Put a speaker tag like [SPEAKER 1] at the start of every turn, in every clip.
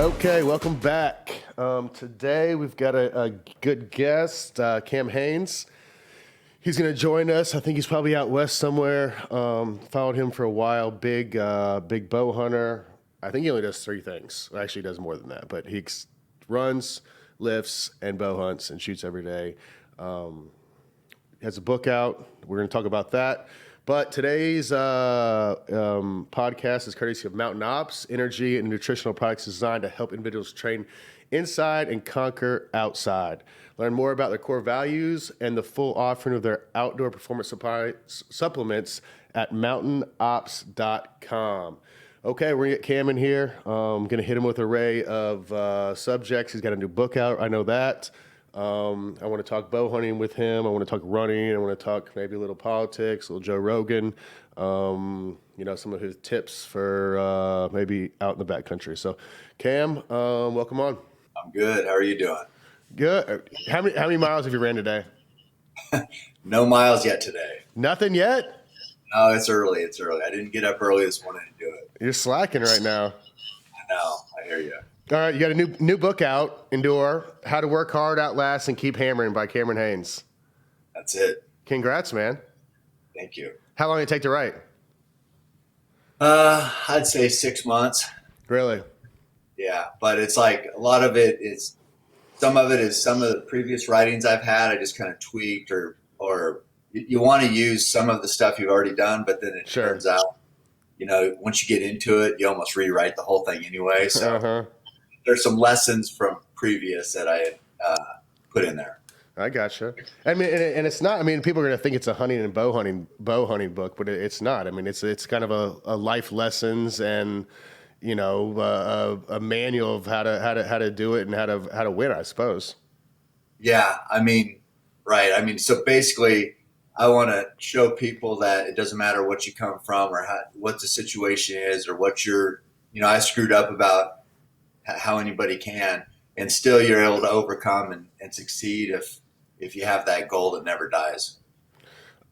[SPEAKER 1] Okay, welcome back. Today we've got a good guest, Cam Haynes. He's going to join us. I think he's probably out west somewhere. Followed him for a while. Big bow hunter. I think he only does three things. Well, actually, he does more than that. But he runs, lifts, and bow hunts and shoots every day. He has a book out. We're going to talk about that. But today's podcast is courtesy of MTN OPS, energy and nutritional products designed to help individuals train inside and conquer outside. Learn more about their core values and the full offering of their outdoor performance supplements at mountainops.com. Okay, we're going to get Cam in here. I'm going to hit him with an array of subjects. He's got a new book out. I know that. I want to talk bow hunting with him. I want to talk running. I want to talk maybe a little politics, a little Joe Rogan, some of his tips for maybe out in the backcountry. So, Cam, welcome on.
[SPEAKER 2] I'm good. How are you doing?
[SPEAKER 1] Good. How many miles have you ran today?
[SPEAKER 2] No miles yet today.
[SPEAKER 1] Nothing yet?
[SPEAKER 2] No, it's early. I didn't get up early this morning to do it.
[SPEAKER 1] You're slacking right now.
[SPEAKER 2] I know. I hear you.
[SPEAKER 1] All right, you got a new book out, Endure, How to Work Hard, Outlast, and Keep Hammering by Cameron Haynes.
[SPEAKER 2] That's it.
[SPEAKER 1] Congrats, man.
[SPEAKER 2] Thank you.
[SPEAKER 1] How long did it take to write?
[SPEAKER 2] I'd say 6 months.
[SPEAKER 1] Really?
[SPEAKER 2] Yeah, but it's like a lot of it is, some of it is some of the previous writings I've had. I just kind of tweaked or you want to use some of the stuff you've already done, but then it turns out, once you get into it, you almost rewrite the whole thing anyway. So there's some lessons from previous that I had put in there.
[SPEAKER 1] I gotcha. I mean, and it's not. I mean, people are going to think it's a hunting and bow hunting book, but it's not. I mean, it's kind of a life lessons and a manual of how to do it and how to win, I suppose.
[SPEAKER 2] Yeah, I mean, right. I mean, so basically, I want to show people that it doesn't matter what you come from or what the situation is or what you're. I screwed up about how anybody can, and still you're able to overcome and succeed if you have that goal that never dies.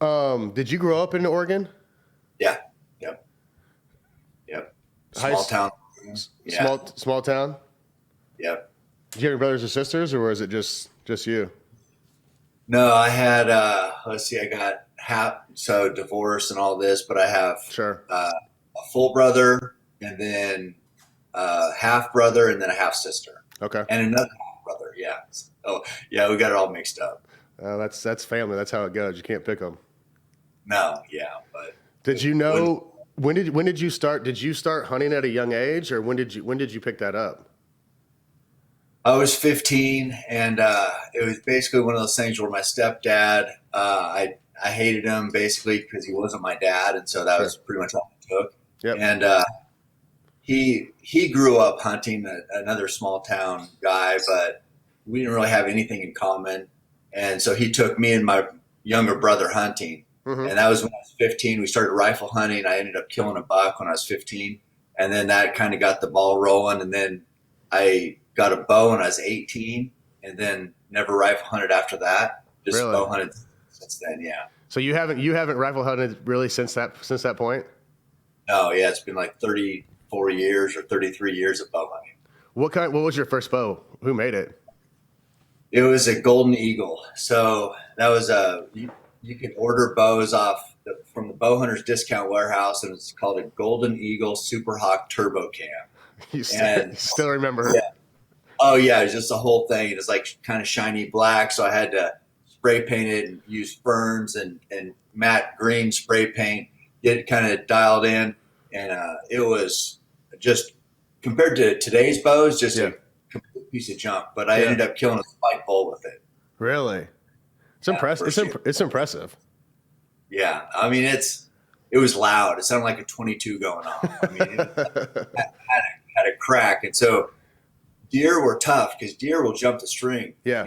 [SPEAKER 1] Did you grow up in Oregon?
[SPEAKER 2] Yeah. Yep. Small town. Yeah.
[SPEAKER 1] Small town?
[SPEAKER 2] Yep.
[SPEAKER 1] Did you have any brothers or sisters, or was it just you?
[SPEAKER 2] No, I had, I got divorce and all this, but I have a full brother and then half brother and then a half sister.
[SPEAKER 1] Okay.
[SPEAKER 2] And another half brother. Yeah. Oh yeah. We got it all mixed up.
[SPEAKER 1] That's family. That's how it goes. You can't pick them.
[SPEAKER 2] No. Yeah. But
[SPEAKER 1] did you know, when did you start? Did you start hunting at a young age, or when did you pick that up?
[SPEAKER 2] I was 15, and it was basically one of those things where my stepdad, I hated him basically because he wasn't my dad, and so that was pretty much all it took.
[SPEAKER 1] Yep.
[SPEAKER 2] And he grew up hunting, another small town guy, but we didn't really have anything in common, and so he took me and my younger brother hunting, and that was when I was 15. We started rifle hunting. I ended up killing a buck when I was 15, and then that kind of got the ball rolling, and then I got a bow when I was 18, and then never rifle hunted after that. Just
[SPEAKER 1] really?
[SPEAKER 2] Bow hunted since then. Yeah.
[SPEAKER 1] So you haven't rifle hunted really since that point?
[SPEAKER 2] No. Yeah. It's been like 34 years or 33 years of bow hunting.
[SPEAKER 1] What was your first bow? Who made it?
[SPEAKER 2] It was a Golden Eagle. So that was you can order bows from the Bow Hunters Discount Warehouse, and it's called a Golden Eagle Super Hawk Turbo Cam.
[SPEAKER 1] You still remember?
[SPEAKER 2] Yeah. Oh yeah, it's just the whole thing. It's like kind of shiny black, so I had to spray paint it and use ferns and matte green spray paint, get it kind of dialed in, and it was just compared to today's bows, just a complete piece of junk. But I ended up killing a spike bull with it.
[SPEAKER 1] Really? It's impressive. It's impressive.
[SPEAKER 2] Yeah, I mean it was loud. It sounded like a 22 going off. I mean, it had a crack, and so. Deer were tough because deer will jump the string.
[SPEAKER 1] Yeah.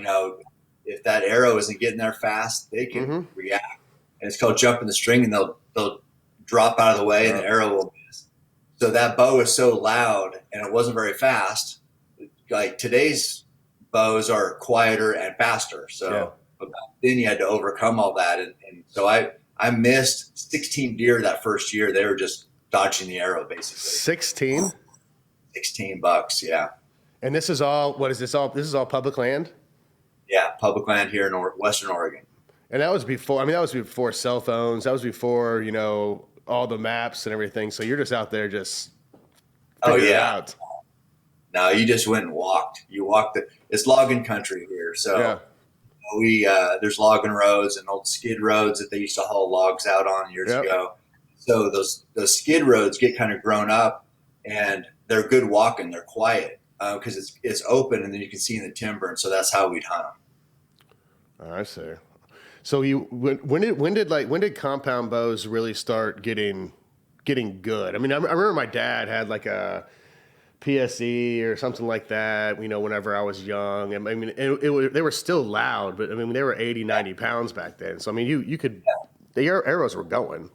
[SPEAKER 2] If that arrow isn't getting there fast, they can react. And it's called jumping the string, and they'll drop out of the way, and the arrow will miss. So that bow is so loud, and it wasn't very fast. Like today's bows are quieter and faster. So but then you had to overcome all that. And so I missed 16 deer that first year. They were just dodging the arrow, basically.
[SPEAKER 1] 16?
[SPEAKER 2] 16 bucks, yeah.
[SPEAKER 1] And this is all, what is this all? This is all public land?
[SPEAKER 2] Yeah, public land here in Western Oregon.
[SPEAKER 1] And that was before, I mean, that was before cell phones. That was before, all the maps and everything. So you're just out there just figuring it out.
[SPEAKER 2] No, you just went and walked. You walked it's logging country here. So there's logging roads and old skid roads that they used to haul logs out on years ago. So those skid roads get kind of grown up, and they're good walking. They're quiet because it's open, and then you can see in the timber. And so that's how we'd hunt them.
[SPEAKER 1] Oh, I see. So when did compound bows really start getting good? I mean, I remember my dad had like a PSE or something like that, whenever I was young. I mean, they were still loud, but I mean, they were 80, 90 pounds back then. So, I mean, you could, the arrows were going.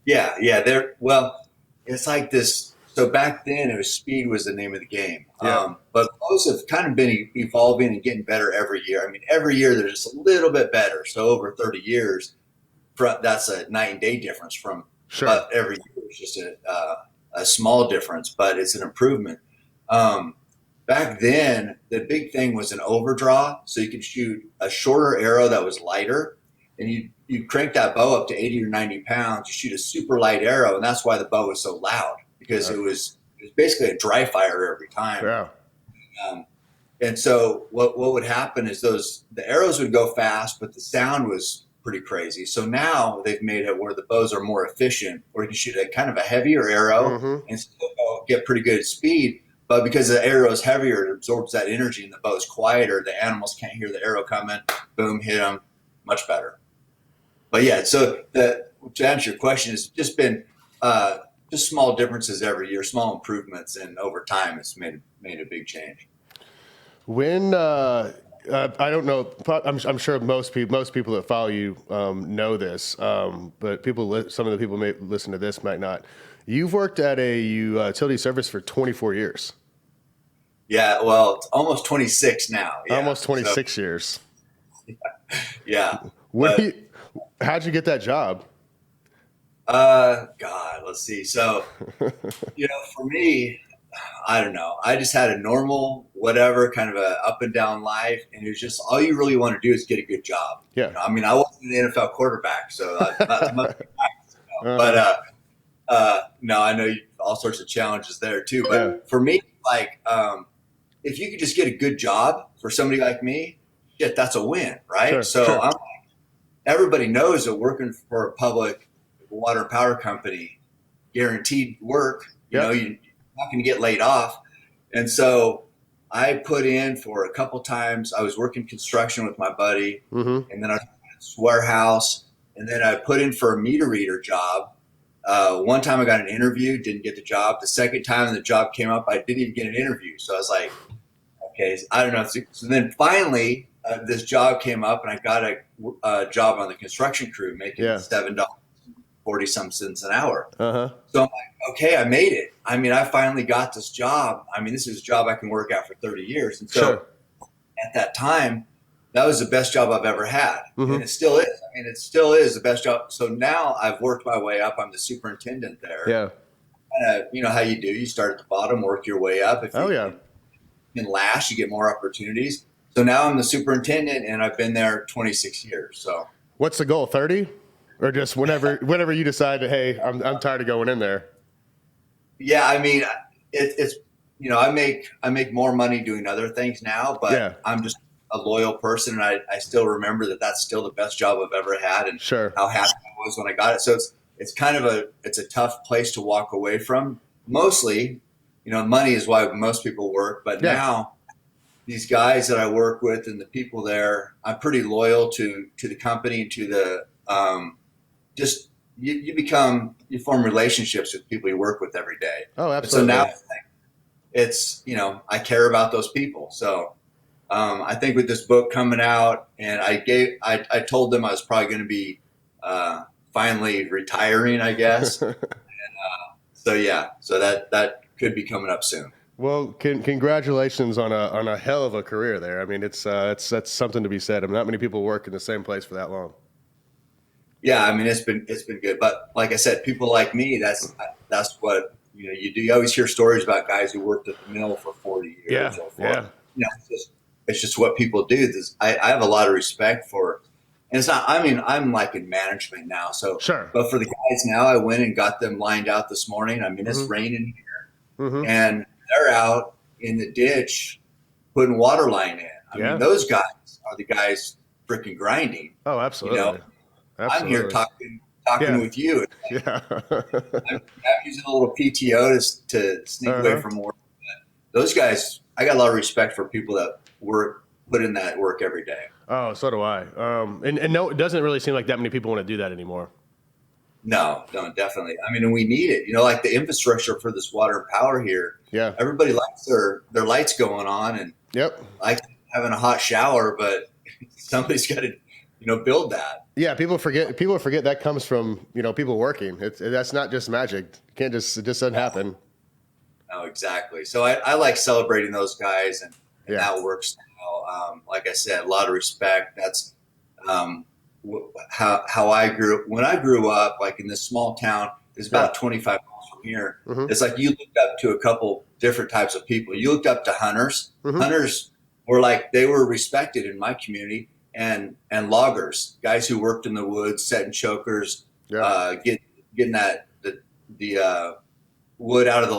[SPEAKER 2] Yeah. It's like this. So back then it was speed was the name of the game. But bows have kind of been evolving and getting better every year. I mean, every year they're just a little bit better. So over 30 years, that's a night and day difference from, but every year it's just a small difference, but it's an improvement. Back then, the big thing was an overdraw, so you could shoot a shorter arrow that was lighter, and you crank that bow up to 80 or 90 pounds. You shoot a super light arrow, and that's why the bow was so loud, because it was basically a dry fire every time.
[SPEAKER 1] Yeah.
[SPEAKER 2] And so what would happen is the arrows would go fast, but the sound was pretty crazy. So now they've made it where the bows are more efficient, where you can shoot a kind of a heavier arrow and still get pretty good speed. But because the arrow is heavier, it absorbs that energy, and the bow is quieter. The animals can't hear the arrow coming. Boom, hit them. Much better. But yeah, so to answer your question, it's just been just small differences every year, small improvements, and over time, it's made a big change.
[SPEAKER 1] When I don't know, I'm sure most people that follow you know this, but some of the people may listen to this might not. You've worked at a utility service for 24 years.
[SPEAKER 2] Yeah, well, it's almost 26 now. Yeah.
[SPEAKER 1] Almost 26 years.
[SPEAKER 2] Yeah.
[SPEAKER 1] How'd you get that job?
[SPEAKER 2] God, let's see. So, for me, I don't know. I just had a normal, whatever, kind of a up and down life. And it was just, all you really want to do is get a good job.
[SPEAKER 1] Yeah.
[SPEAKER 2] I mean, I wasn't an NFL quarterback, so not much practice, but no, I know all sorts of challenges there too. But for me, like, if you could just get a good job for somebody like me, shit, that's a win, right? So I'm like, everybody knows that working for a public water and power company, guaranteed work, you're not going to get laid off. And so I put in for a couple times. I was working construction with my buddy, and then I was at this warehouse, and then I put in for a meter reader job. One time I got an interview, didn't get the job. The second time the job came up, I didn't even get an interview. So I was like, okay, I don't know. So then finally this job came up, and I got a job on the construction crew making $7.40 an hour. So I'm like, okay, I made it. I mean, I finally got this job. I mean, this is a job I can work at for 30 years. And so at that time, that was the best job I've ever had. And it still is. I mean, it still is the best job. So now I've worked my way up. I'm the superintendent there. Yeah. You know how you do. You start at the bottom, work your way up. If you can last, you get more opportunities. So now I'm the superintendent, and I've been there 26 years. So
[SPEAKER 1] what's the goal, 30? Or just whenever you decide, hey, I'm tired of going in there?
[SPEAKER 2] Yeah, I mean, it's I make more money doing other things now, but I'm just a loyal person, and I still remember that that's still the best job I've ever had, and how happy I was when I got it. So it's kind of a tough place to walk away from. Mostly, money is why most people work, but now these guys that I work with and the people there, I'm pretty loyal to the company and to the you form relationships with people you work with every day.
[SPEAKER 1] Oh, absolutely.
[SPEAKER 2] And so now it's, I care about those people. So I think with this book coming out, and I told them I was probably going to be finally retiring, I guess. And so that could be coming up soon.
[SPEAKER 1] Well, congratulations on a hell of a career there. I mean, that's something to be said. I mean, not many people work in the same place for that long.
[SPEAKER 2] Yeah, I mean, it's been good, but like I said, people like me, that's what you do. You always hear stories about guys who worked at the mill for 40
[SPEAKER 1] Yeah,
[SPEAKER 2] or for,
[SPEAKER 1] yeah,
[SPEAKER 2] it's just what people do. I have a lot of respect for, and it's not, I mean, I'm like in management now. So,
[SPEAKER 1] sure.
[SPEAKER 2] but for the guys now, I went and got them lined out this morning. I mean, it's
[SPEAKER 1] Mm-hmm.
[SPEAKER 2] raining here
[SPEAKER 1] Mm-hmm.
[SPEAKER 2] and they're out in the ditch putting water line in. I mean,
[SPEAKER 1] Yeah.
[SPEAKER 2] those guys are the guys freaking grinding.
[SPEAKER 1] Oh,
[SPEAKER 2] You know,
[SPEAKER 1] absolutely.
[SPEAKER 2] I'm here
[SPEAKER 1] Absolutely.
[SPEAKER 2] talking
[SPEAKER 1] Yeah.
[SPEAKER 2] with you.
[SPEAKER 1] Yeah.
[SPEAKER 2] I'm using a little PTO to sneak away
[SPEAKER 1] Uh-huh.
[SPEAKER 2] from work. Those guys, I got a lot of respect for people that put in that work every day.
[SPEAKER 1] Oh, so do I. And no, it doesn't really seem like that many people want to do that anymore.
[SPEAKER 2] No, definitely. I mean, and we need it. Like the infrastructure for this water and power here.
[SPEAKER 1] Yeah.
[SPEAKER 2] Everybody likes their lights going on and
[SPEAKER 1] Yep.
[SPEAKER 2] like having a hot shower, but somebody's got to, build that.
[SPEAKER 1] Yeah. People forget that comes from, people working. That's not just magic. It just doesn't happen.
[SPEAKER 2] No, exactly. So I like celebrating those guys and
[SPEAKER 1] Yeah.
[SPEAKER 2] that works now. Like I said, a lot of respect. That's how I grew up. When I grew up, like in this small town, it's about 25 miles from here.
[SPEAKER 1] Mm-hmm.
[SPEAKER 2] It's like you looked up to a couple different types of people. You looked up to hunters.
[SPEAKER 1] Mm-hmm.
[SPEAKER 2] Hunters were they were respected in my community, and loggers, guys who worked in the woods, setting chokers, getting the wood out of the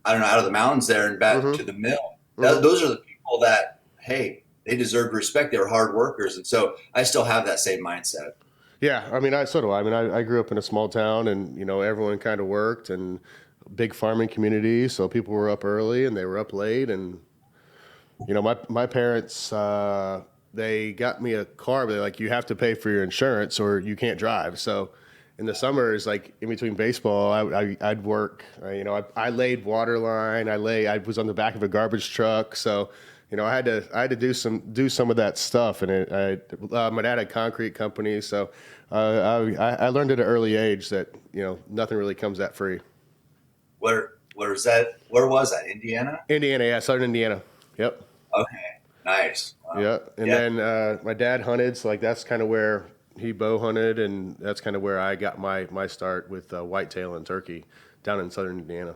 [SPEAKER 2] out of the mountains there and back to the mill. Those are the people that, hey, they deserved respect. They were hard workers. And so I still have that same mindset.
[SPEAKER 1] Yeah. I mean, so do I. I mean, I grew up in a small town and, everyone kind of worked and big farming community. So people were up early and they were up late. And, my parents, they got me a car, but they're like, you have to pay for your insurance or you can't drive. So in the summers, like in between baseball, I'd work. I laid water line. I was on the back of a garbage truck. So, I had to do some of that stuff. And my dad had a concrete company, so I learned at an early age that nothing really comes that free.
[SPEAKER 2] Where was that? Where was that? Indiana?
[SPEAKER 1] Indiana, yeah, Southern Indiana. Yep.
[SPEAKER 2] Okay, nice. Wow.
[SPEAKER 1] Yeah, and then my dad hunted, so that's kind of where he bow hunted, and that's kind of where I got my start with whitetail and turkey down in Southern Indiana.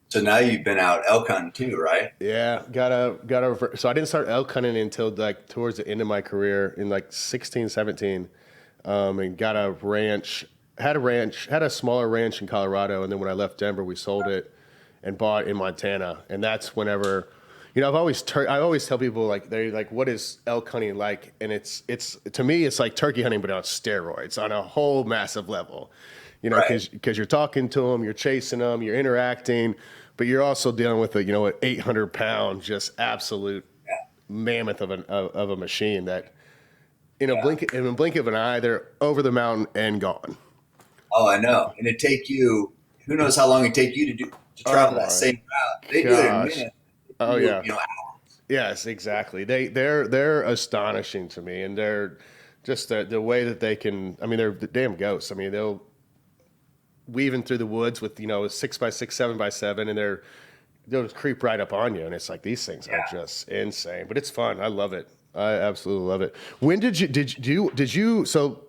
[SPEAKER 2] So now you've been out elk hunting too, right?
[SPEAKER 1] Yeah, so I didn't start elk hunting until towards the end of my career in 16, 17, and got a ranch, had a smaller ranch in Colorado, and then when I left Denver, we sold it and bought in Montana, and that's whenever. I always tell people they're like, what is elk hunting like? And it's to me, it's like turkey hunting, but on steroids, on a whole massive level. Because you're talking to them, you're chasing them, you're interacting, but you're also dealing with an 800-pound, just absolute mammoth of a machine that in a blink of an eye, they're over the mountain and gone.
[SPEAKER 2] Oh, I know. And it take you, who knows how long it take you to travel that same route. They do it in a minute.
[SPEAKER 1] Oh yeah.
[SPEAKER 2] Hours.
[SPEAKER 1] Yes, exactly. They're astonishing to me, and they're just the way that they can. I mean, they're the damn ghosts. I mean, they'll weaving through the woods with 6x6, 7x7, and they'll just creep right up on you, and it's like these things are just insane. But it's fun. I love it. I absolutely love it. When did you? So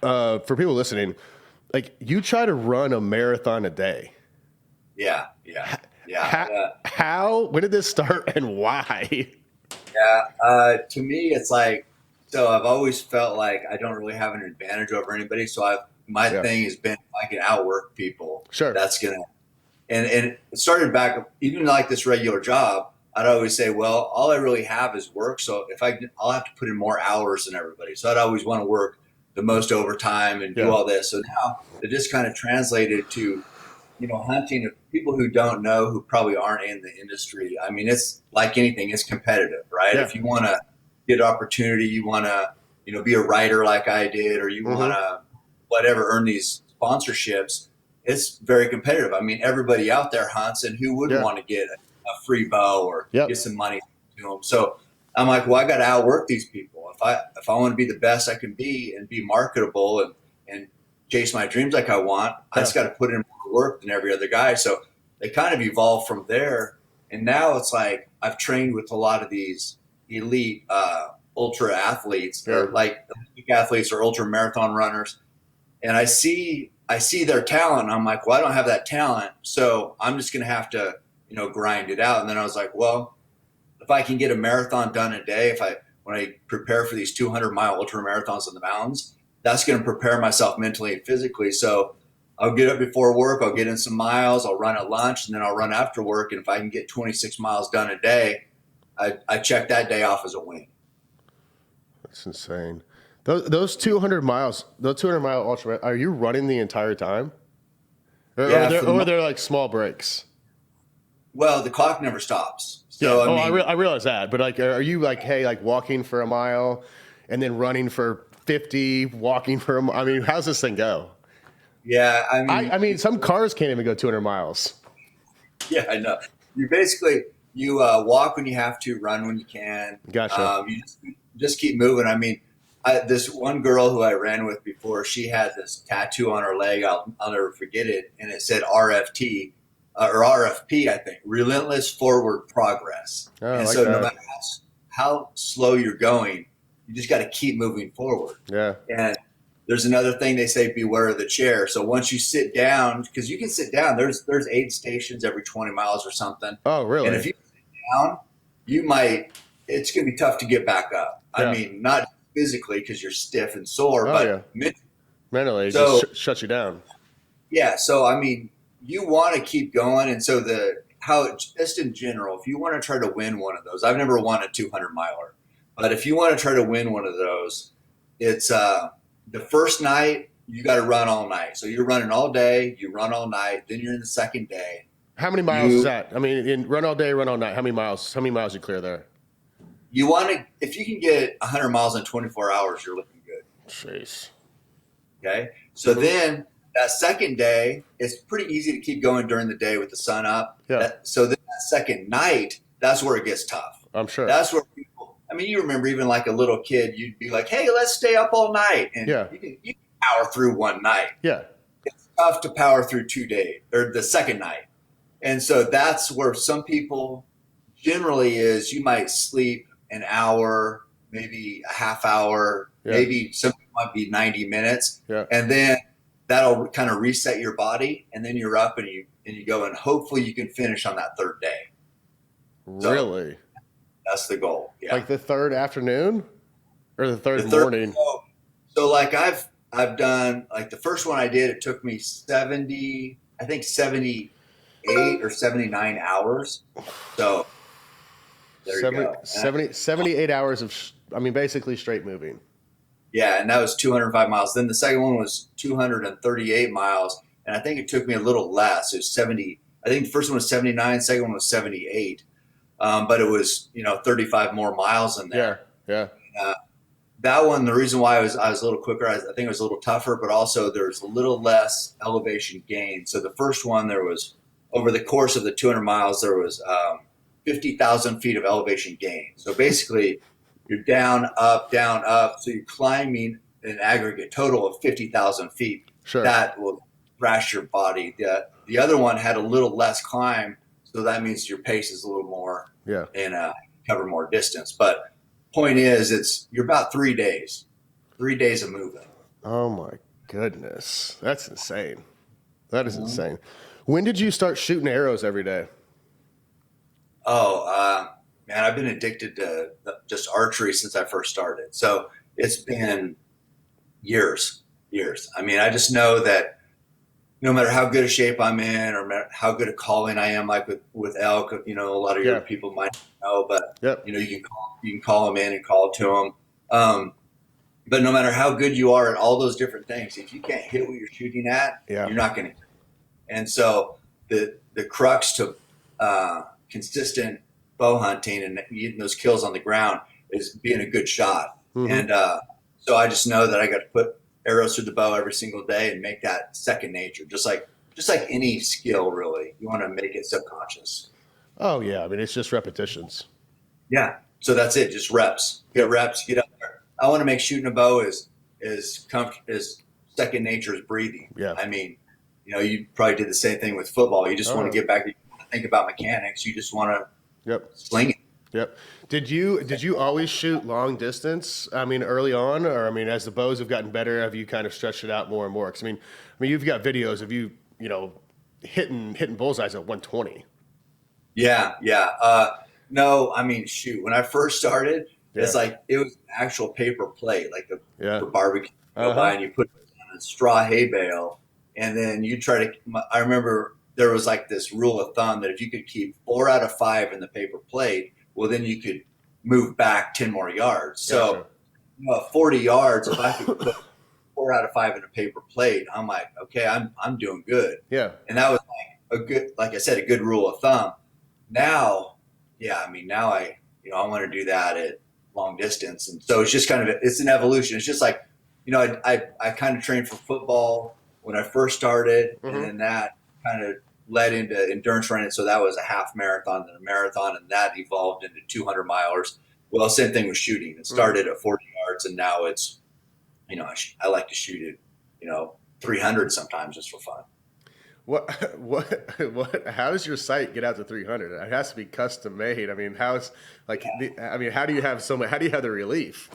[SPEAKER 1] for people listening, you try to run a marathon a day.
[SPEAKER 2] Yeah.
[SPEAKER 1] How? When did this start and why?
[SPEAKER 2] Yeah. To me, it's so I've always felt like I don't really have an advantage over anybody. So my thing has been if I can outwork people.
[SPEAKER 1] Sure.
[SPEAKER 2] That's gonna. And it started back even like this regular job. I'd always say, well, all I really have is work. So I'll have to put in more hours than everybody. So I'd always want to work the most overtime and do all this. So now it just kind of translated to, hunting. People who don't know, who probably aren't in the industry. I mean, it's like anything, it's competitive, right?
[SPEAKER 1] Yeah.
[SPEAKER 2] If you want to get opportunity, you want to, be a writer like I did, or you want to, earn these sponsorships, it's very competitive. I mean, everybody out there hunts, and who wouldn't want to get a free bow or get some money to them? So I'm like, well, I got to outwork these people. If I want to be the best I can be and be marketable and chase my dreams like I want, I just got to put in more work than every other guy. So they kind of evolved from there. And now it's like I've trained with a lot of these elite ultra athletes, or like Olympic athletes or ultra marathon runners. And I see their talent. And I'm like, well, I don't have that talent. So I'm just going to have to grind it out. And then I was like, well, if I can get a marathon done a day, when I prepare for these 200-mile ultra marathons in the mountains, that's going to prepare myself mentally and physically. So I'll get up before work, I'll get in some miles, I'll run at lunch, and then I'll run after work. And if I can get 26 miles done a day, I check that day off as a win.
[SPEAKER 1] That's insane. Those 200 miles, those 200-mile ultra, are you running the entire time? Or are there like small breaks?
[SPEAKER 2] Well, the clock never stops. So
[SPEAKER 1] yeah. I realize that, but like, are you like, hey, like walking for a mile and then running for 50, walking for a mile? I mean, how's this thing go?
[SPEAKER 2] Yeah,
[SPEAKER 1] I mean, some cars can't even go 200 miles.
[SPEAKER 2] Yeah, I know. You walk when you have to, run when you can.
[SPEAKER 1] Gotcha.
[SPEAKER 2] You just keep moving. I mean, this one girl who I ran with before, she had this tattoo on her leg. I'll never forget it, and it said RFT or RFP, I think, Relentless Forward Progress.
[SPEAKER 1] Oh,
[SPEAKER 2] and
[SPEAKER 1] like
[SPEAKER 2] so
[SPEAKER 1] that.
[SPEAKER 2] no matter how slow you're going, you just got to keep moving forward.
[SPEAKER 1] Yeah.
[SPEAKER 2] And there's another thing they say, beware of the chair. So once you sit down, because you can sit down, there's aid stations every 20 miles or something.
[SPEAKER 1] Oh, really?
[SPEAKER 2] And if you sit down, it's going to be tough to get back up.
[SPEAKER 1] Yeah.
[SPEAKER 2] I mean, not physically because you're stiff and sore, but
[SPEAKER 1] mentally, it just shuts you down.
[SPEAKER 2] Yeah. So, I mean, you want to keep going. And so just in general, if you want to try to win one of those, I've never won a 200 miler, but if you want to try to win one of those, it's, the first night, you got to run all night. So you're running all day, you run all night, then you're in the second day.
[SPEAKER 1] How many miles is that? I mean, in run all day, run all night. How many miles you clear there?
[SPEAKER 2] You want to, if you can get 100 miles in 24 hours, you're looking good.
[SPEAKER 1] Jeez.
[SPEAKER 2] Okay. So then that second day, it's pretty easy to keep going during the day with the sun up.
[SPEAKER 1] Yeah.
[SPEAKER 2] So then that second night, that's where it gets tough.
[SPEAKER 1] I'm sure.
[SPEAKER 2] That's where people, I mean, you remember even like a little kid, you'd be like, hey, let's stay up all night. And you can power through one night.
[SPEAKER 1] Yeah.
[SPEAKER 2] It's tough to power through 2 days or the second night. And so that's where some people generally is you might sleep an hour, maybe a half hour, maybe some might be 90 minutes.
[SPEAKER 1] Yeah.
[SPEAKER 2] And then that'll kind of reset your body. And then you're up and you go, and hopefully you can finish on that third day.
[SPEAKER 1] Really?
[SPEAKER 2] So that's the goal. Yeah.
[SPEAKER 1] Like the third afternoon or the third morning?
[SPEAKER 2] So like I've done, like the first one I did, it took me 78 or 79 hours. So there you go.
[SPEAKER 1] 78 hours of, basically straight moving.
[SPEAKER 2] Yeah. And that was 205 miles. Then the second one was 238 miles. And I think it took me a little less. It was 70. I think the first one was 79. Second one was 78. But it was, 35 more miles in there.
[SPEAKER 1] Yeah.
[SPEAKER 2] That one, the reason why I was a little quicker, I think it was a little tougher, but also there's a little less elevation gain. So the first one, there was, over the course of the 200 miles, there was 50,000 feet of elevation gain. So basically, you're down, up. So you're climbing an aggregate total of 50,000 feet.
[SPEAKER 1] Sure.
[SPEAKER 2] That will thrash your body. The other one had a little less climb, so that means your pace is a little more and cover more distance. But point is, you're about 3 days of moving.
[SPEAKER 1] Oh my goodness, that's insane. That is insane. When did you start shooting arrows every day?
[SPEAKER 2] Oh man, I've been addicted to just archery since I first started. So it's been years. I mean, I just know that no matter how good a shape I'm in or how good a calling I am, like with elk, a lot of your people might know, but you can call them in and call to them. But no matter how good you are at all those different things, if you can't hit what you're shooting at, you're not going to. And so the crux to consistent bow hunting and getting those kills on the ground is being a good shot. Mm-hmm. And so I just know that I got to put arrows through the bow every single day and make that second nature. Just like any skill, really, you want to make it subconscious.
[SPEAKER 1] Oh yeah, it's just repetitions. Yeah.
[SPEAKER 2] So that's it. Just reps. Get reps. Get up there. I want to make shooting a bow as second nature as breathing.
[SPEAKER 1] Yeah.
[SPEAKER 2] You probably did the same thing with football. You just want to get back. You want to think about mechanics. You just want to sling it.
[SPEAKER 1] Yep. Did you always shoot long distance? Early on, or as the bows have gotten better, have you kind of stretched it out more and more? Because you've got videos of you, hitting bullseyes at 120.
[SPEAKER 2] Yeah, yeah. No, I mean, shoot. When I first started,
[SPEAKER 1] Yeah.
[SPEAKER 2] it's like it was an actual paper plate, like
[SPEAKER 1] Yeah.
[SPEAKER 2] for barbecue. You go by
[SPEAKER 1] Uh-huh.
[SPEAKER 2] and you put it on a straw hay bale, and then you try to. I remember there was like this rule of thumb that if you could keep 4 out of 5 in the paper plate, well, then you could move back 10 more yards.
[SPEAKER 1] Gotcha.
[SPEAKER 2] So, 40 yards, if I could put 4 out of 5 in a paper plate, I'm like, okay, I'm doing good.
[SPEAKER 1] Yeah.
[SPEAKER 2] And that was like a good, like I said, a good rule of thumb. Now, yeah, I mean, now I want to do that at long distance, and so it's just kind of it's an evolution. It's just like, I kind of trained for football when I first started, and
[SPEAKER 1] Mm-hmm.
[SPEAKER 2] then that kind of led into endurance running. So that was a half marathon, then a marathon, and that evolved into 200 milers. Well, same thing with shooting. It started at 40 yards, and now it's, I like to shoot it, 300 sometimes just for fun.
[SPEAKER 1] What, how does your site get out to 300? It has to be custom made. I mean, how do you have how do you have the relief?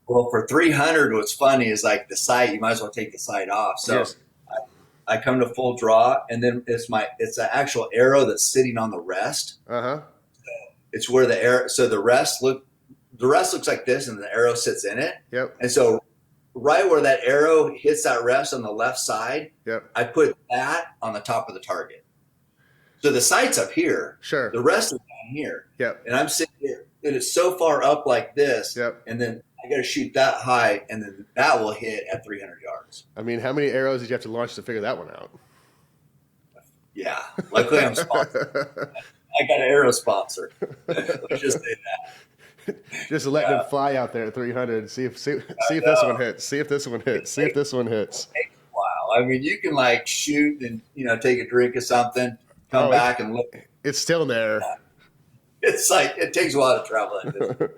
[SPEAKER 2] Well, for 300, what's funny is like the sight, you might as well take the sight off. So
[SPEAKER 1] Yes.
[SPEAKER 2] I come to full draw, and then it's an actual arrow that's sitting on the rest.
[SPEAKER 1] Uh-huh.
[SPEAKER 2] It's where the arrow, so the rest looks like this, and the arrow sits in it.
[SPEAKER 1] Yep.
[SPEAKER 2] And so right where that arrow hits that rest on the left side,
[SPEAKER 1] Yep.
[SPEAKER 2] I put that on the top of the target. So the sight's up here.
[SPEAKER 1] Sure.
[SPEAKER 2] The rest is down here.
[SPEAKER 1] Yep.
[SPEAKER 2] And I'm sitting here. It is so far up like this.
[SPEAKER 1] Yep.
[SPEAKER 2] And then I got to shoot that high, and then that will hit at 300 yards.
[SPEAKER 1] I mean, how many arrows did you have to launch to figure that one out?
[SPEAKER 2] Yeah. Luckily, I'm sponsored. I got an arrow sponsor. Let's just say that.
[SPEAKER 1] Just letting them fly out there at 300. See if this one hits. See if this one hits. See if this one hits.
[SPEAKER 2] It takes a while. I mean, you can like shoot and take a drink of something, come back and look.
[SPEAKER 1] It's still there.
[SPEAKER 2] It's like it takes a while to travel that distance.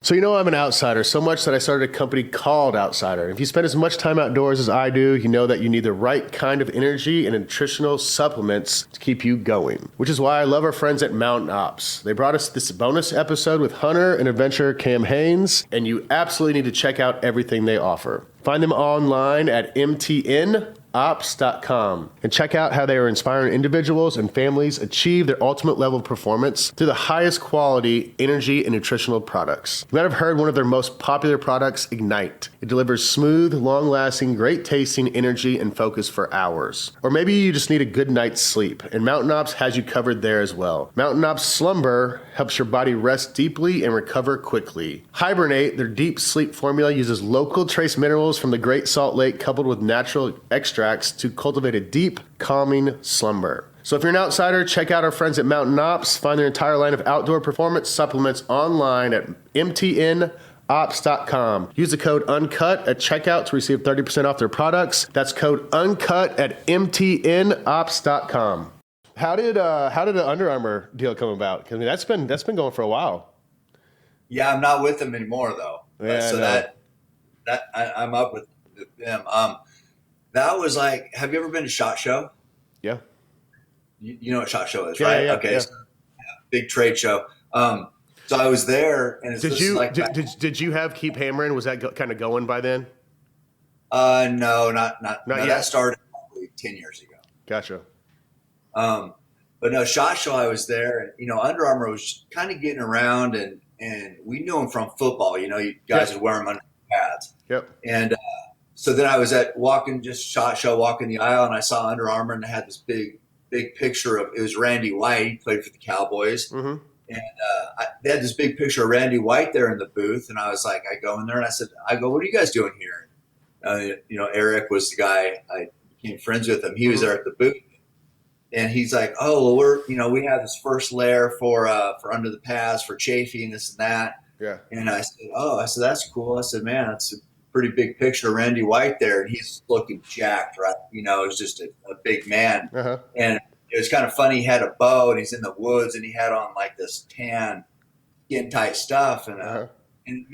[SPEAKER 1] So I'm an outsider, so much that I started a company called Outsider. If you spend as much time outdoors as I do, you know that you need the right kind of energy and nutritional supplements to keep you going, which is why I love our friends at Mountain Ops. They brought us this bonus episode with hunter and adventurer Cam Haynes, and you absolutely need to check out everything they offer. Find them online at MTN OPS.com and check out how they are inspiring individuals and families achieve their ultimate level of performance through the highest quality energy and nutritional products. You might have heard one of their most popular products, Ignite. It delivers smooth, long-lasting, great-tasting energy and focus for hours. Or maybe you just need a good night's sleep, and Mountain Ops has you covered there as well. Mountain Ops Slumber helps your body rest deeply and recover quickly. Hibernate, their deep sleep formula, uses local trace minerals from the Great Salt Lake coupled with natural extracts to cultivate a deep, calming slumber. So if you're an outsider, check out our friends at Mountain Ops. Find their entire line of outdoor performance supplements online at mtnops.com. Use the code UNCUT at checkout to receive 30% off their products. That's code UNCUT at mtnops.com. How did the Under Armour deal come about? Because that's been going for a while.
[SPEAKER 2] Yeah, I'm not with them anymore though.
[SPEAKER 1] Yeah,
[SPEAKER 2] So I'm up with them. That was like, have you ever been to SHOT Show?
[SPEAKER 1] Yeah.
[SPEAKER 2] You know what SHOT Show is,
[SPEAKER 1] Yeah,
[SPEAKER 2] right?
[SPEAKER 1] yeah,
[SPEAKER 2] Okay.
[SPEAKER 1] yeah.
[SPEAKER 2] So, big trade show. So I was there, and
[SPEAKER 1] Did you have Keep Hammering? Was that kind of going by then?
[SPEAKER 2] No, not
[SPEAKER 1] Not
[SPEAKER 2] no,
[SPEAKER 1] yet.
[SPEAKER 2] that started probably 10 years ago.
[SPEAKER 1] Gotcha.
[SPEAKER 2] But no, SHOT Show, I was there, and Under Armour was kind of getting around, and we knew them from football. You guys would wear them under pads.
[SPEAKER 1] Yep.
[SPEAKER 2] And so then I was at SHOT Show, walking the aisle, and I saw Under Armour, and they had this big picture of, it was Randy White. He played for the Cowboys.
[SPEAKER 1] Mm-hmm.
[SPEAKER 2] And they had this big picture of Randy White there in the booth. And I was like, I go in there and I go, what are you guys doing here? Eric was the guy I became friends with him. He was there at the booth. And he's like, oh, well, we have this first layer for under the pads, for chafing, this and that.
[SPEAKER 1] Yeah.
[SPEAKER 2] And I said, that's cool. I said, man, that's a pretty big picture of Randy White there. And he's looking jacked, right? It's just a big man.
[SPEAKER 1] Uh-huh.
[SPEAKER 2] And it was kind of funny. He had a bow, and he's in the woods, and he had on like this tan, skin tight stuff. And, and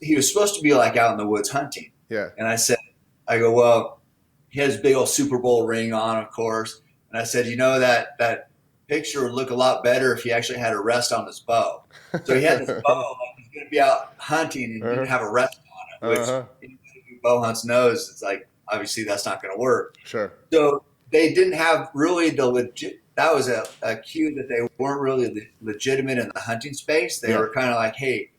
[SPEAKER 2] he was supposed to be like out in the woods hunting.
[SPEAKER 1] Yeah.
[SPEAKER 2] And I go, well, he has a big old Super Bowl ring on, of course. And I said, that picture would look a lot better if he actually had a rest on his bow. So he had this bow, like he's going to be out hunting and he didn't have a rest on it, which anybody who bow hunts knows it's like, obviously that's not going to work.
[SPEAKER 1] Sure.
[SPEAKER 2] So they didn't have really the that was a cue that they weren't really legitimate in the hunting space. They were kind of like, hey,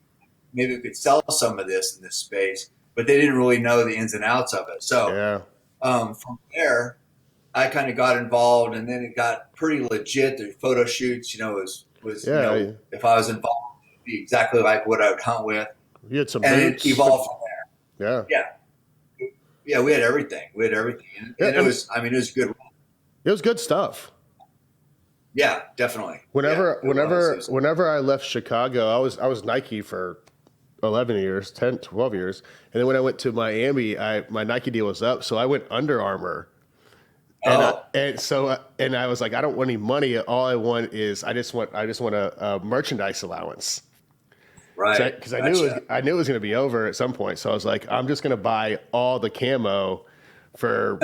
[SPEAKER 2] maybe we could sell some of this in this space, but they didn't really know the ins and outs of it. So from there, I kind of got involved, and then it got pretty legit. The photo shoots, was if I was involved, it would be exactly like what I would hunt with.
[SPEAKER 1] You had some
[SPEAKER 2] and
[SPEAKER 1] boots.
[SPEAKER 2] It evolved from there.
[SPEAKER 1] Yeah,
[SPEAKER 2] we had everything. And it was good.
[SPEAKER 1] It was good stuff.
[SPEAKER 2] Yeah, definitely.
[SPEAKER 1] Whenever I left Chicago, I was Nike for 11 years, 10, 12 years. And then when I went to Miami, my Nike deal was up. So I went Under Armour. And I was like, I don't want any money. All I want is I just want a merchandise allowance.
[SPEAKER 2] Right.
[SPEAKER 1] Because I knew it was going to be over at some point. So I was like, I'm just going to buy all the camo for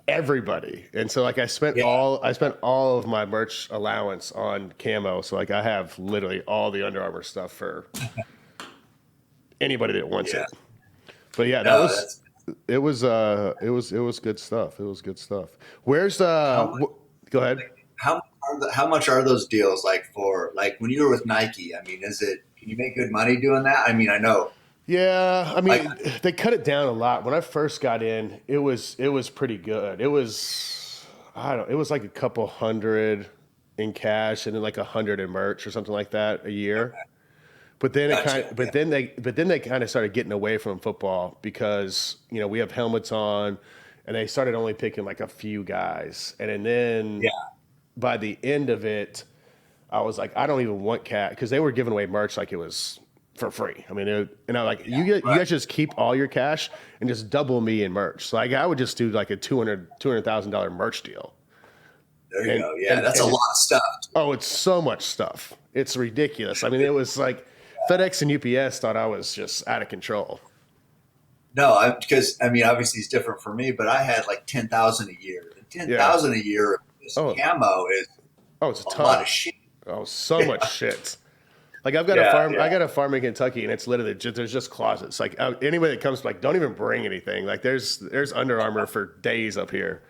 [SPEAKER 1] everybody. And so like I spent all of my merch allowance on camo. So like I have literally all the Under Armour stuff for anybody that wants it. But yeah, it was good stuff. It was good stuff. Where's go ahead.
[SPEAKER 2] How much are those deals like for like when you were with Nike? I mean, can you make good money doing that? I mean, I know.
[SPEAKER 1] Yeah, I mean, they cut it down a lot. When I first got in, it was pretty good. It was like a couple hundred in cash and then like 100 in merch or something like that a year. But then they kind of started getting away from football because we have helmets on, and they started only picking like a few guys, and then by the end of it, I was like, I don't even want cat because they were giving away merch like it was for free. I mean, and I'm like, you guys just keep all your cash and just double me in merch. So like I would just do like a $200,000 merch deal.
[SPEAKER 2] There you go. Yeah, that's a lot of stuff.
[SPEAKER 1] Oh, it's so much stuff. It's ridiculous. I mean, it was like FedEx and UPS thought I was just out of control.
[SPEAKER 2] No, because I mean, obviously it's different for me, but I had like 10,000 a year. 10,000 a year. Camo is
[SPEAKER 1] it's
[SPEAKER 2] a lot of shit.
[SPEAKER 1] Oh, so much shit. Like I've got a farm. I got a farm in Kentucky, and it's literally there's just closets. Like anybody that comes, like, don't even bring anything. Like there's Under Armour for days up here.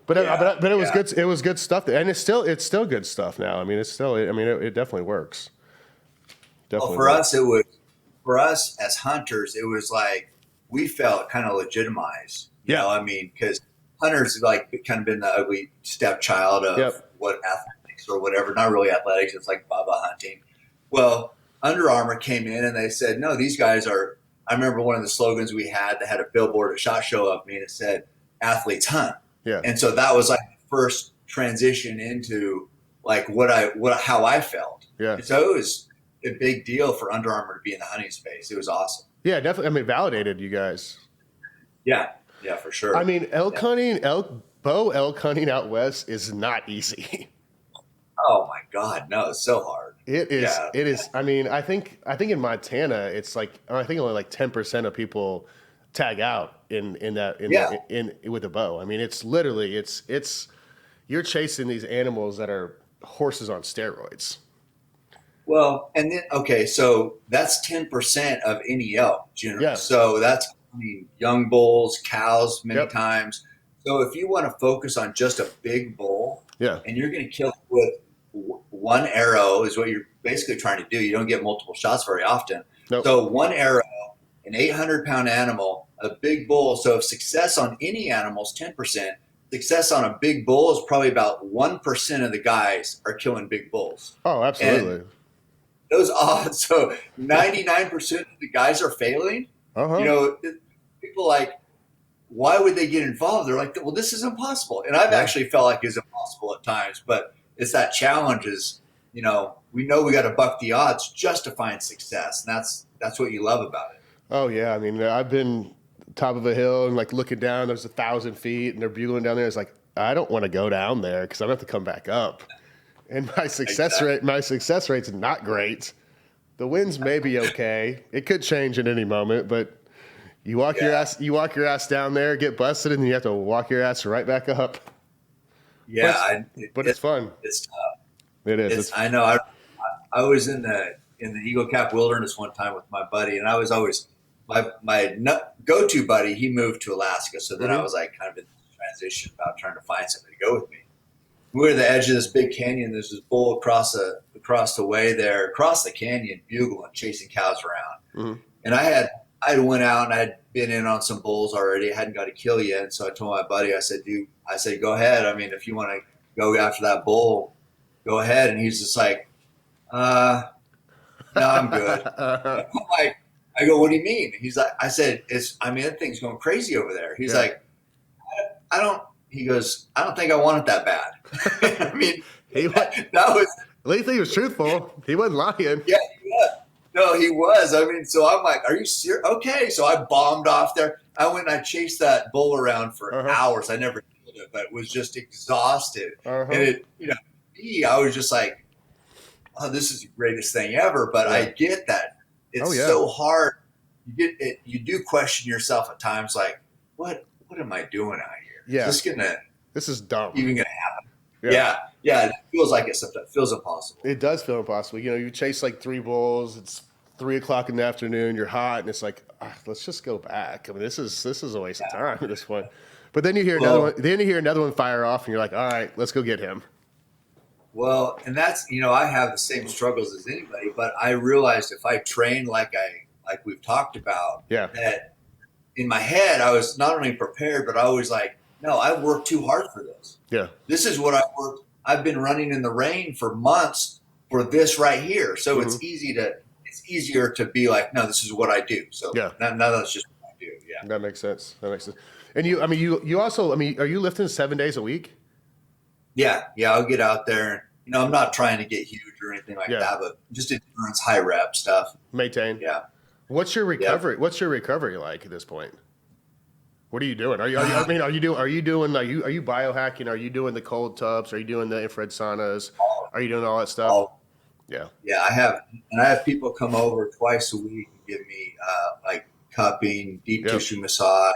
[SPEAKER 1] But it was good. It was good stuff, and it's still good stuff now. I mean, it definitely works.
[SPEAKER 2] Well, for us as hunters, it was like we felt kind of legitimized. You know, I mean, because hunters like kind of been the ugly stepchild of what athletics or whatever. Not really athletics. It's like Baba hunting. Well, Under Armour came in and they said, no, these guys are. I remember one of the slogans we had that had a billboard at SHOT Show of me, and it said, "Athletes hunt." Yeah. And so that was like the first transition into like how I felt. Yeah. And so it was a big deal for Under Armour to be in the hunting space. It was awesome.
[SPEAKER 1] Yeah, definitely. I mean, validated you guys.
[SPEAKER 2] Yeah, for sure.
[SPEAKER 1] I mean, elk hunting out west is not easy.
[SPEAKER 2] Oh my God, no, it's so hard.
[SPEAKER 1] It is. Yeah. It is. I mean, I think in Montana, it's like only like 10% of people tag out in with a bow. I mean, it's literally it's you're chasing these animals that are horses on steroids.
[SPEAKER 2] Well, and then so that's 10% of any elk. Yeah. So that's young bulls, cows many times. So if you want to focus on just a big bull, and you're going to kill it with one arrow is what you're basically trying to do. You don't get multiple shots very often. Nope. So one arrow, an 800-pound animal, a big bull. So if success on any animal is 10%, success on a big bull is probably about 1% of the guys are killing big bulls.
[SPEAKER 1] Oh, absolutely.
[SPEAKER 2] And those odds, so 99% of the guys are failing. Uh-huh. People like, why would they get involved? They're like, well, this is impossible. And I've actually felt like it's impossible at times, but it's that challenge is, we know we got to buck the odds just to find success. And that's what you love about it.
[SPEAKER 1] Oh yeah. I mean, I've been top of a hill and like looking down, there's 1,000 feet and they're bugling down there. It's like, I don't want to go down there because I'm going to have to come back up. And my success rate's not great. The winds may be okay. It could change at any moment, but you walk your ass down there, get busted, and then you have to walk your ass right back up.
[SPEAKER 2] Yeah,
[SPEAKER 1] but it's fun.
[SPEAKER 2] It's tough.
[SPEAKER 1] It is.
[SPEAKER 2] I know. I was in the Eagle Cap Wilderness one time with my buddy, and I was always my go-to buddy. He moved to Alaska, so then I was like kind of in transition about trying to find somebody to go with me. we're at the edge of this big canyon. There's this bull across the way there, across the canyon, bugling, chasing cows around.
[SPEAKER 1] Mm-hmm.
[SPEAKER 2] And I went out and I'd been in on some bulls already. I hadn't got a kill yet. And so I told my buddy, I said, go ahead. I mean, if you want to go after that bull, go ahead. And he's just like, no, I'm good. I'm like, I go, what do you mean? He's like, I said, that thing's going crazy over there. He's like, he goes, I don't think I want it that bad. I mean, that was.
[SPEAKER 1] At least he was truthful. He wasn't lying.
[SPEAKER 2] Yeah, he was. No, he was. I mean, so I'm like, are you serious? Okay. So I bombed off there. I went and I chased that bull around for hours. I never killed it, but was just exhausted. And I was just like, oh, this is the greatest thing ever. But I get that. It's so hard. You do question yourself at times, like, what am I doing out here?
[SPEAKER 1] Yeah.
[SPEAKER 2] This
[SPEAKER 1] is dumb.
[SPEAKER 2] Even gonna happen. Yeah. It feels like it sometimes. It feels impossible.
[SPEAKER 1] It does feel impossible. You chase like 3 bulls. It's 3:00 in the afternoon. You're hot, and it's like, let's just go back. I mean, this is a waste of time at this point. But then you hear another one. Then you hear another one fire off, and you're like, all right, let's go get him.
[SPEAKER 2] Well, and that's I have the same struggles as anybody, but I realized if I train like we've talked about, that in my head I was not only prepared, but I was like, no, I worked too hard for this.
[SPEAKER 1] Yeah.
[SPEAKER 2] This is what I worked. I've been running in the rain for months for this right here. So it's easier to be like, no, this is what I do. So now that's just what I do. Yeah.
[SPEAKER 1] That makes sense. And you also, are you lifting 7 days a week?
[SPEAKER 2] Yeah. I'll get out there. I'm not trying to get huge or anything like that, but just endurance, high rep stuff.
[SPEAKER 1] Maintain.
[SPEAKER 2] Yeah.
[SPEAKER 1] What's your recovery? What's your recovery like at this point? What are you doing? Are you biohacking? Are you doing the cold tubs? Are you doing the infrared saunas? Are you doing all that stuff? Yeah.
[SPEAKER 2] I have people come over twice a week and give me like cupping, deep tissue massage.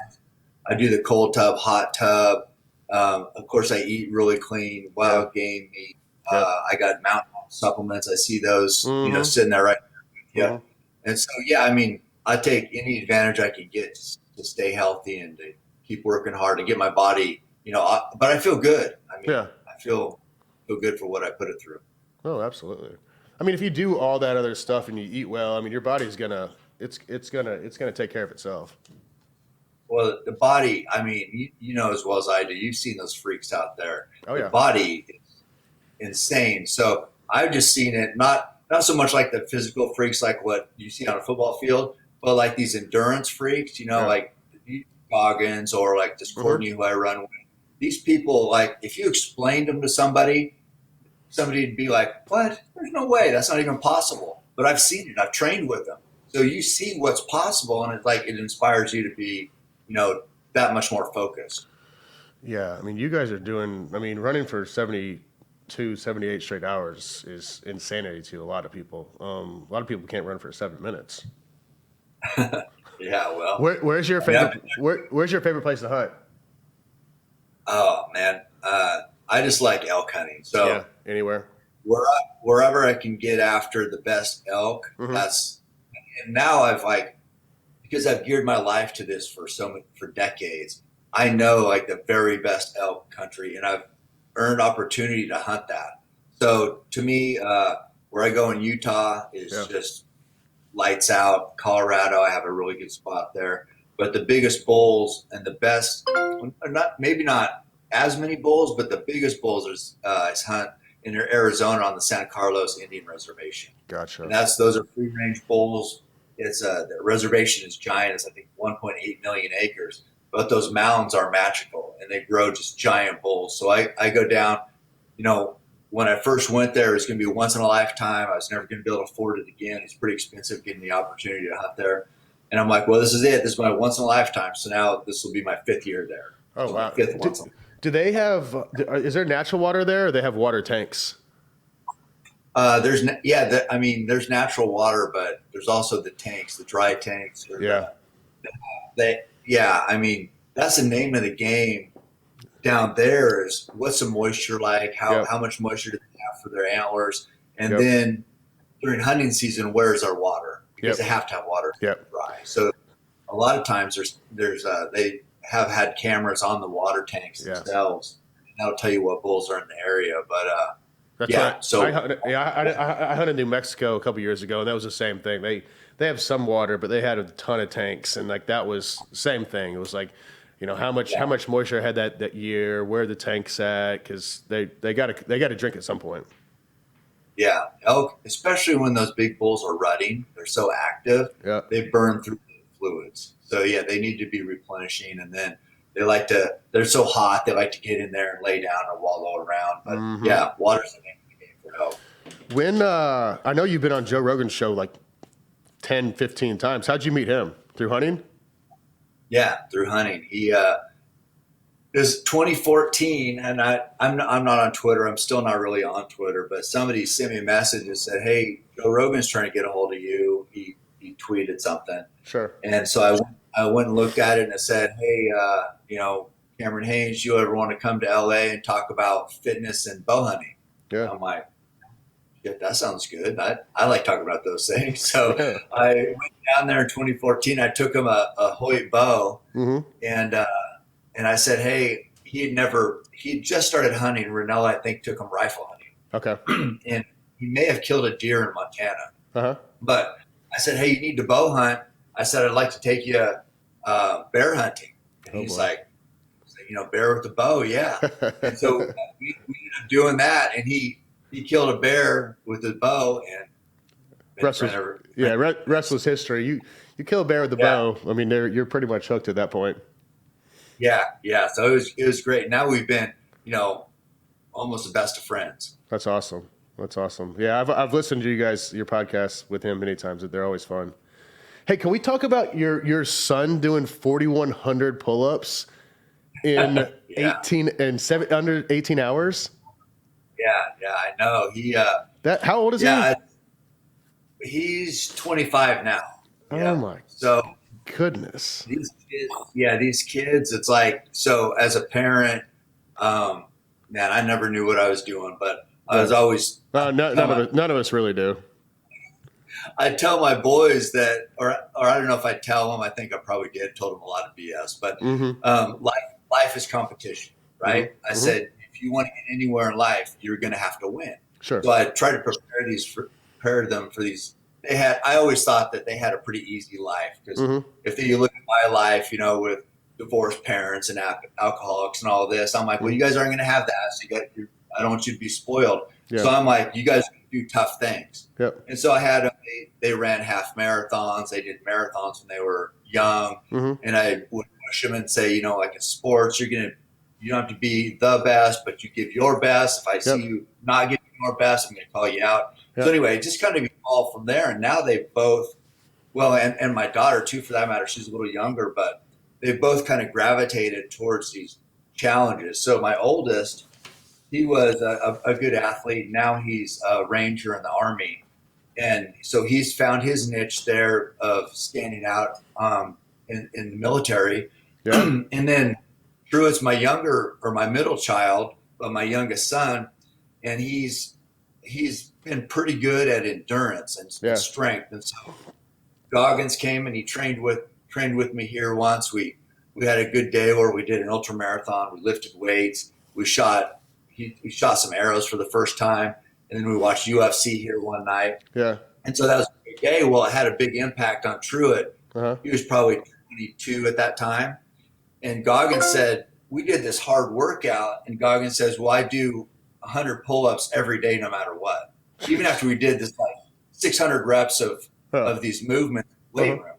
[SPEAKER 2] I do the cold tub, hot tub. Of course, I eat really clean, wild game meat. I got mountain supplements. I see those, sitting there right there. Yeah. And so, I take any advantage I can get to stay healthy and to keep working hard and get my body, but I feel good. I feel good for what I put it through.
[SPEAKER 1] Oh, absolutely. If you do all that other stuff and you eat well, your body's it's gonna take care of itself.
[SPEAKER 2] Well, the body, you know as well as I do. You've seen those freaks out there.
[SPEAKER 1] Oh yeah.
[SPEAKER 2] The body is insane. So I've just seen it not so much like the physical freaks like what you see on a football field, but like these endurance freaks. Like Goggins or like this Courtney who I run with. These people, like if you explained them to somebody'd be like, what? There's no way. That's not even possible. But I've seen it. I've trained with them. So you see what's possible, and it inspires you to be, that much more focused.
[SPEAKER 1] Yeah. You guys are doing, running for 72, 78 straight hours is insanity to a lot of people. A lot of people can't run for 7 minutes.
[SPEAKER 2] Yeah. Well,
[SPEAKER 1] where's your favorite, where's your favorite place to hunt?
[SPEAKER 2] Oh man. I just like elk hunting. So
[SPEAKER 1] anywhere,
[SPEAKER 2] wherever I can get after the best elk. And now because I've geared my life to this for decades, I know like the very best elk country, and I've earned opportunity to hunt that. So to me, where I go in Utah is just lights out. Colorado, I have a really good spot there. But the biggest bulls and the best, maybe not as many bulls, but the biggest bulls is hunt in Arizona on the San Carlos Indian Reservation.
[SPEAKER 1] Gotcha.
[SPEAKER 2] And those are free range bulls. It's the reservation is giant. It's I think 1.8 million acres. But those mountains are magical, and they grow just giant bulls. So I go down. When I first went there, it was going to be a once in a lifetime. I was never going to be able to afford it again. It's pretty expensive getting the opportunity to hunt there. And I'm like, well, this is it. This is my once in a lifetime. So now this will be my 5th year there.
[SPEAKER 1] Oh, wow.
[SPEAKER 2] Fifth once.
[SPEAKER 1] Do they have? Is there natural water there, or they have water tanks?
[SPEAKER 2] There's natural water, but there's also the tanks, the dry tanks. That's the name of the game down there is what's the moisture like? How much moisture do they have for their antlers? And then during hunting season, where's our water? Because they have to have water to dry. So a lot of times there's they have had cameras on the water tanks themselves. that'll tell you what bulls are in the area. But
[SPEAKER 1] That's
[SPEAKER 2] yeah,
[SPEAKER 1] right.
[SPEAKER 2] so
[SPEAKER 1] I hunted New Mexico a couple years ago, and that was the same thing. They have some water, but they had a ton of tanks, and like that was the same thing. It was like, how much moisture I had that year, where the tank's at, because they got to drink at some point.
[SPEAKER 2] yeah, elk, especially when those big bulls are rutting, they're so active,
[SPEAKER 1] Yeah.
[SPEAKER 2] they burn through the fluids. So yeah, they need to be replenishing, and then they're so hot, they like to get in there and lay down or wallow around. But yeah, water's the name of the game for elk.
[SPEAKER 1] When I know you've been on Joe Rogan's show like 10, 15 times. How'd you meet him? Through hunting?
[SPEAKER 2] Yeah, through hunting. He it was 2014, and I'm not on Twitter. I'm still not really on Twitter, but somebody sent me a message and said, "Hey, Joe Rogan's trying to get a hold of you." He tweeted something.
[SPEAKER 1] Sure.
[SPEAKER 2] And so I went and looked at it, and it said, "Hey, Cameron Haynes, you ever want to come to LA and talk about fitness and bow hunting?"
[SPEAKER 1] Yeah.
[SPEAKER 2] I'm like, yeah, that sounds good. I like talking about those things. So I went down there in 2014. I took him a Hoyt bow, and I said, hey, he had just started hunting. Renell, I think, took him rifle hunting.
[SPEAKER 1] Okay.
[SPEAKER 2] And he may have killed a deer in Montana.
[SPEAKER 1] Uh-huh.
[SPEAKER 2] But I said, hey, you need to bow hunt. I said, I'd like to take you bear hunting. And he's like, bear with the bow, yeah. And so we ended up doing that, and he killed a bear with his bow, and
[SPEAKER 1] rest was history. You kill a bear with the bow. I mean, you're pretty much hooked at that point.
[SPEAKER 2] Yeah. So it was great. Now we've been, almost the best of friends.
[SPEAKER 1] That's awesome. Yeah, I've listened to your podcast with him many times. They're always fun. Hey, can we talk about your son doing 4,100 pull-ups in under 18 hours?
[SPEAKER 2] Yeah, I know.
[SPEAKER 1] How old is he?
[SPEAKER 2] He's 25 now.
[SPEAKER 1] Oh my!
[SPEAKER 2] So
[SPEAKER 1] goodness.
[SPEAKER 2] These kids. It's like, so as a parent, man, I never knew what I was doing, but I was always.
[SPEAKER 1] None of us really do.
[SPEAKER 2] I tell my boys that, or I don't know if I tell them. I think I probably did. Told them a lot of BS, but life is competition, right? I said, if you want to get anywhere in life, you're going to have to win.
[SPEAKER 1] Sure.
[SPEAKER 2] So I try to prepare them for these. I always thought that they had a pretty easy life, because if you look at my life, with divorced parents and alcoholics and all this, I'm like, well, you guys aren't going to have that. So I don't want you to be spoiled. Yeah. So I'm like, you guys do tough things. Yep. And so I had them. They ran half marathons. They did marathons when they were young, and I would push them and say, like in sports, you don't have to be the best, but you give your best. If I see you not giving your best, I'm going to call you out. Yep. So anyway, it just kind of evolved from there. And now they both, and my daughter too, for that matter, she's a little younger, but they both kind of gravitated towards these challenges. So my oldest, he was a good athlete. Now he's a ranger in the Army. And so he's found his niche there of standing out in the military. Yeah. And then Truett's my middle child, my youngest son, and he's been pretty good at endurance and strength. And so Goggins came and he trained with me here once. We had a good day where we did an ultra marathon. We lifted weights. We shot some arrows for the first time, and then we watched UFC here one night. Yeah. And so that was a big day. Well, it had a big impact on Truett. He was probably 22 at that time. And Goggins said, we did this hard workout, and Goggins says, well, I do 100 pull-ups every day no matter what. Even after we did this like 600 reps of these movements in the weight room.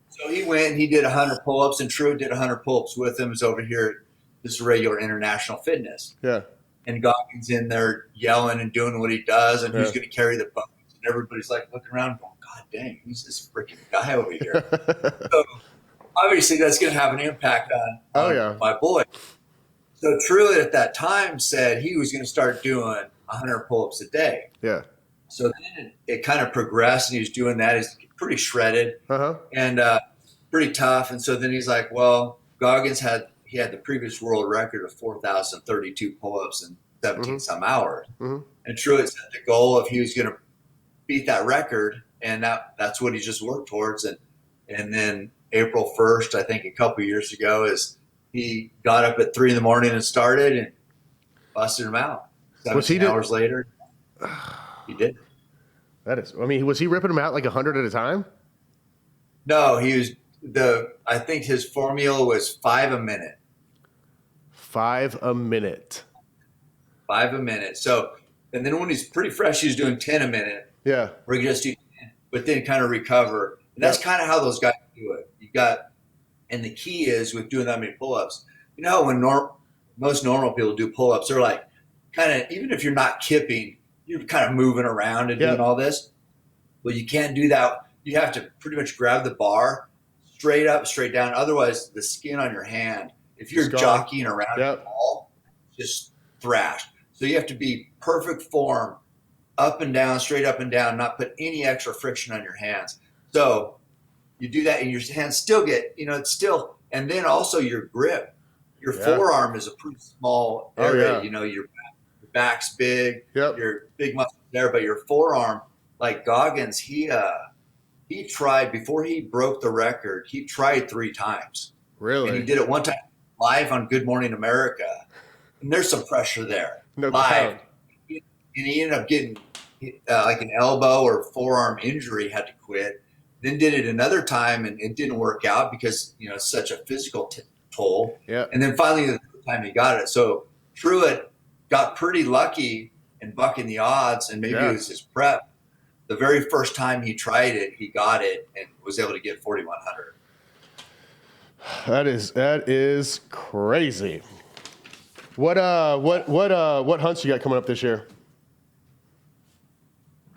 [SPEAKER 2] So he went and he did 100 pull-ups, and Truett did 100 pull-ups with him. He was over here at this regular International Fitness. Yeah. And Goggins in there yelling and doing what he does, and who's going to carry the buckets. And everybody's like looking around going, God dang, who's this freaking guy over here? So obviously that's going to have an impact on my boy. So Truett at that time said he was going to start doing 100 pull-ups a day. Yeah. So then it kind of progressed, and he was doing that. He's pretty shredded and pretty tough. And so then he's like, well, Goggins had the previous world record of 4,032 pull-ups in 17 some hours. And Truett set the goal of he was going to beat that record, and that's what he just worked towards. And then April 1st, I think a couple of years ago, is he got up at 3 a.m. and started, and busted him out.
[SPEAKER 1] Was he
[SPEAKER 2] 17 hours later, he did.
[SPEAKER 1] That is, I mean, was he ripping them out like 100 at a time?
[SPEAKER 2] No, I think his formula was 5 a minute.
[SPEAKER 1] 5 a minute.
[SPEAKER 2] 5 a minute. So, and then when he's pretty fresh, he's doing 10 a minute.
[SPEAKER 1] Yeah.
[SPEAKER 2] Where you just do 10, but then kind of recover. And that's kind of how those guys do it. And the key is with doing that many pull-ups, you know, when most normal people do pull-ups, they're like kind of, even if you're not kipping, you're kind of moving around and doing all this. Well, you can't do that. You have to pretty much grab the bar straight up, straight down. Otherwise, the skin on your hand, if you're jockeying around the ball, just thrashed. So you have to be perfect form, up and down, straight up and down, not put any extra friction on your hands. So you do that and your hands still get, you know, it's still, and then also your grip. Your forearm is a pretty small area. You know, your back's big, your big muscles there, but your forearm, like Goggins, he tried, before he broke the record, he tried 3 times.
[SPEAKER 1] Really?
[SPEAKER 2] And he did it one time live on Good Morning America. And there's some pressure there.
[SPEAKER 1] No
[SPEAKER 2] live.
[SPEAKER 1] doubt.
[SPEAKER 2] And he ended up getting like an elbow or forearm injury, had to quit. Then did it another time, and it didn't work out because, you know, it's such a physical toll.
[SPEAKER 1] Yeah.
[SPEAKER 2] And then finally, the time he got it. So Truett got pretty lucky in bucking the odds, and maybe it was his prep. The very first time he tried it, he got it and was able to get 4,100.
[SPEAKER 1] That is crazy. What hunts you got coming up this year?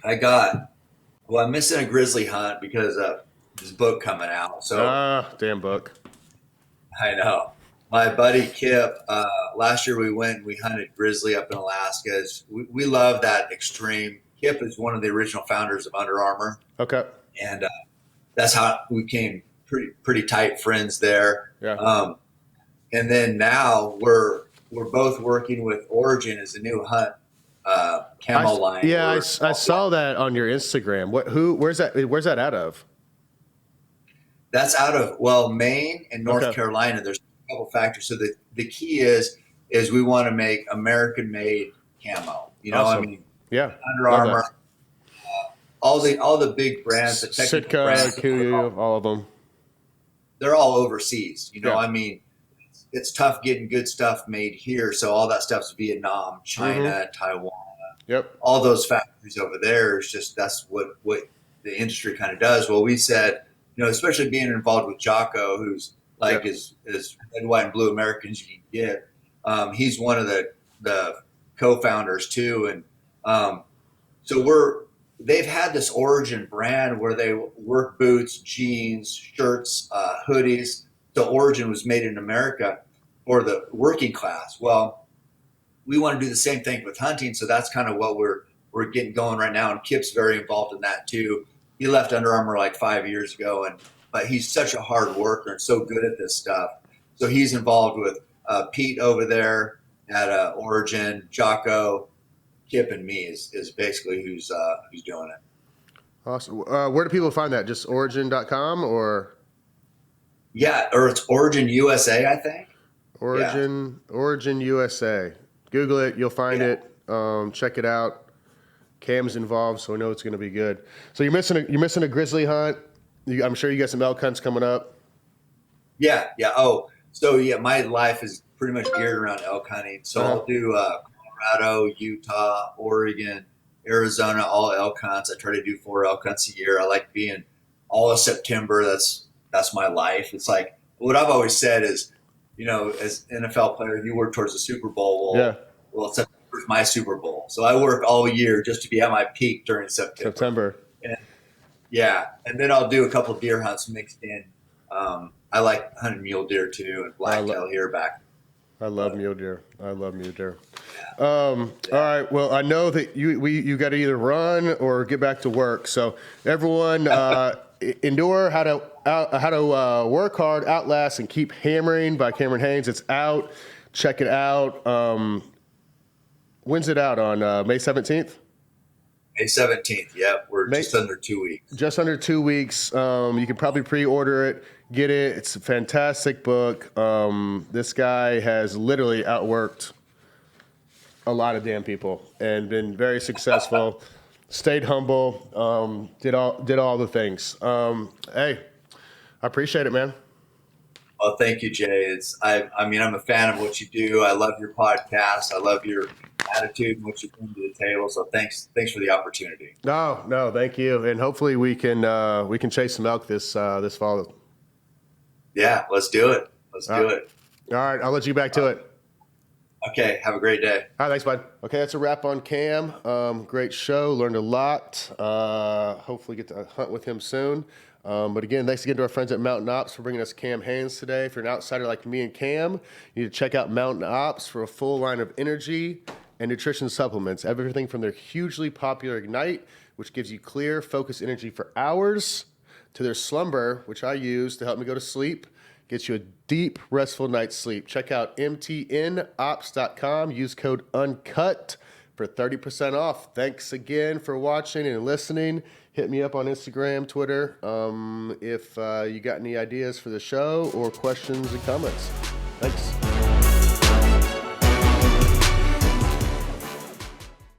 [SPEAKER 2] I'm missing a grizzly hunt because of this book coming out. So
[SPEAKER 1] damn book.
[SPEAKER 2] I know. My buddy Kip, last year we hunted grizzly up in Alaska. We love that extreme. Kip is one of the original founders of Under Armour.
[SPEAKER 1] Okay.
[SPEAKER 2] And that's how we became pretty tight friends there.
[SPEAKER 1] Yeah.
[SPEAKER 2] And then now we're both working with Origin as a new hunt camo line.
[SPEAKER 1] Yeah, I saw that on your Instagram. Where's that out of?
[SPEAKER 2] That's out of Maine and North Carolina. There's a couple factors. So the key is we want to make American made camo. You know,
[SPEAKER 1] awesome.
[SPEAKER 2] I mean,
[SPEAKER 1] Under
[SPEAKER 2] Armour, all the big brands, the technical brands,
[SPEAKER 1] Kuyu, all of them.
[SPEAKER 2] They're all overseas. You know, I mean, it's tough getting good stuff made here. So all that stuff's Vietnam, China, Taiwan. All those factories over there is just, that's what the industry kind of does. Well, we said, you know, especially being involved with Jocko, who's like as red, white, and blue Americans you can get. He's one of the co-founders too. And so they've had this Origin brand where they work boots, jeans, shirts, hoodies. So Origin was made in America for the working class. Well, we want to do the same thing with hunting. So that's kind of what we're getting going right now. And Kip's very involved in that too. He left Under Armour like 5 years ago, but he's such a hard worker and so good at this stuff. So he's involved with Pete over there at Origin, Jocko, Kip, and me is basically who's doing it.
[SPEAKER 1] Awesome. Where do people find that? Just origin.com or?
[SPEAKER 2] Yeah, or it's Origin USA, I think.
[SPEAKER 1] Origin USA. Google it. You'll find it. Check it out. Cam's involved, so we know it's going to be good. So you're missing a grizzly hunt. I'm sure you got some elk hunts coming up.
[SPEAKER 2] Yeah. Oh, so my life is pretty much geared around elk hunting. So I'll do Colorado, Utah, Oregon, Arizona, all elk hunts. I try to do 4 elk hunts a year. I like being all of September. That's my life. It's like what I've always said is, you know, as an NFL player, you work towards the Super Bowl. Well, September's my Super Bowl. So I work all year just to be at my peak during September. And then I'll do a couple of deer hunts mixed in. I like hunting mule deer too, and blacktail here back.
[SPEAKER 1] I love mule deer. All right. Well, I know that you got to either run or get back to work. So everyone, endure how to work hard, outlast, and keep hammering by Cameron Haynes. It's out. Check it out. When's it out? On May 17th?
[SPEAKER 2] May 17th. Yep. We're just under 2 weeks.
[SPEAKER 1] Just under 2 weeks. You can probably pre-order it. Get it. It's a fantastic book. This guy has literally outworked a lot of damn people and been very successful. Stayed humble. Did all the things. Hey, I appreciate it, man.
[SPEAKER 2] Well, thank you, Jay. I'm a fan of what you do. I love your podcast. I love your attitude and what you bring to the table. So thanks for the opportunity.
[SPEAKER 1] No, thank you. And hopefully we can chase some elk this fall.
[SPEAKER 2] Yeah, let's do it. Let's do it.
[SPEAKER 1] All right, I'll let you back to it.
[SPEAKER 2] Okay, have a great day.
[SPEAKER 1] All right, thanks, bud. Okay, that's a wrap on Cam. Great show. Learned a lot. Hopefully get to hunt with him soon. But again, thanks again to our friends at Mountain Ops for bringing us Cam Haynes today. If you're an outsider like me and Cam, you need to check out Mountain Ops for a full line of energy and nutrition supplements. Everything from their hugely popular Ignite, which gives you clear, focused energy for hours, to their Slumber, which I use to help me go to sleep. Gets you a deep, restful night's sleep. Check out mtnops.com. Use code UNCUT for 30% off. Thanks again for watching and listening. Hit me up on Instagram, Twitter, if you got any ideas for the show or questions and comments. Thanks.